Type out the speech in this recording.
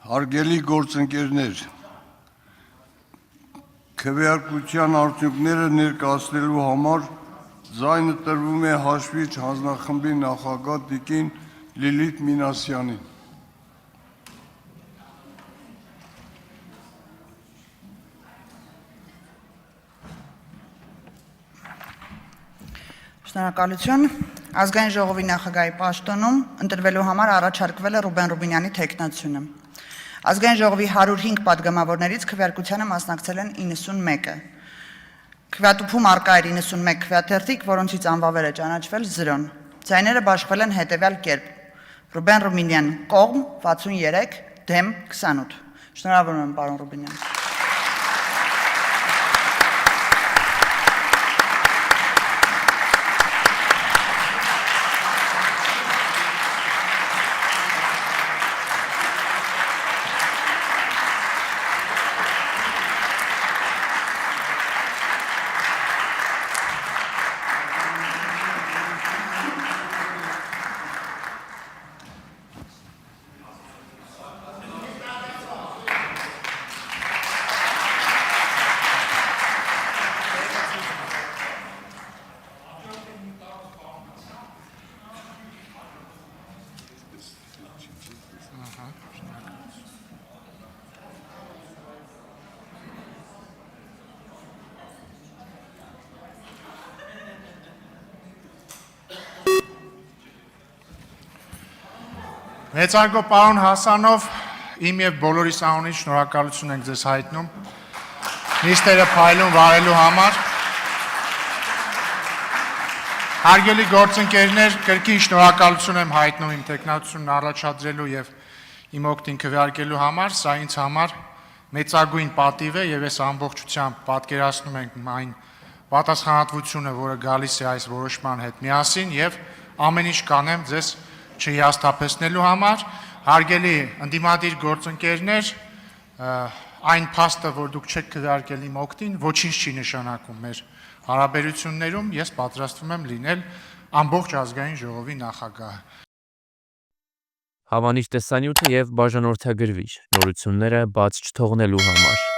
Հարգելի գործընկերներ, քվեարկության արդյունքները ներկայացնելու համար ձայնը տրվում է հաշվիչ հանձնախմբի նախագահ տիկին Լիլիթ Մինասյանին։ Շնորհակալություն։ Ազգային ժողովի նախագահի պաշտոնում ընտրվելու համար առաջարկվել է Ռուբեն Ռուբինյանի թեկնածությունը։ Ազգային ժողովի 105 падգամավորներից քվեարկությանը մասնակցել են 91-ը։ Քվեատուփում արկա էր 91 քվեաթերթիկ, որոնցից անվավեր է ճանաչվել 0-ն։ Ձայները բաշխվել են հետևյալ կերպ. Ռուբեն Ռուբինյան կողմ 63, դեմ 28։ Շնորհավորում եմ, պարոն Ռուբինյան։ Մեծարգո պարոն Հասանով, իմ և բոլորիս անունից շնորհակալություն ենք ձեզ հայտնում նիստերը փայլուն վարելու համար։ Հարգելի գործընկերներ, կրկին շնորհակալություն եմ հայտնում իմ թեկնածությունն առաջադրելու և իմ օգտին քվեարկելու համար, սա ինձ համար մեծագույն պատիվ է և ես ամբողջությամբ պատկերացնում ենք այն պատասխանատվությունը, որը գալիս է այս որոշման հետ միասին և ամեն ինչ կանեմ ձեզ չհիասթափեցնելու համար, հարգելի ընդդիմադիր գործընկերներ, այն փաստը, որ դուք չեք քվեարկել իմ օգտին, ոչինչ չի նշանակում մեր հարաբերություններում, ես պատրաստվում եմ լինել ամբողջ ազգային ժողովի նախագահը։ Հավանիչ տեսանյութը և բաժանորդագրվիչ նորությունները բաց չթողնելու համար։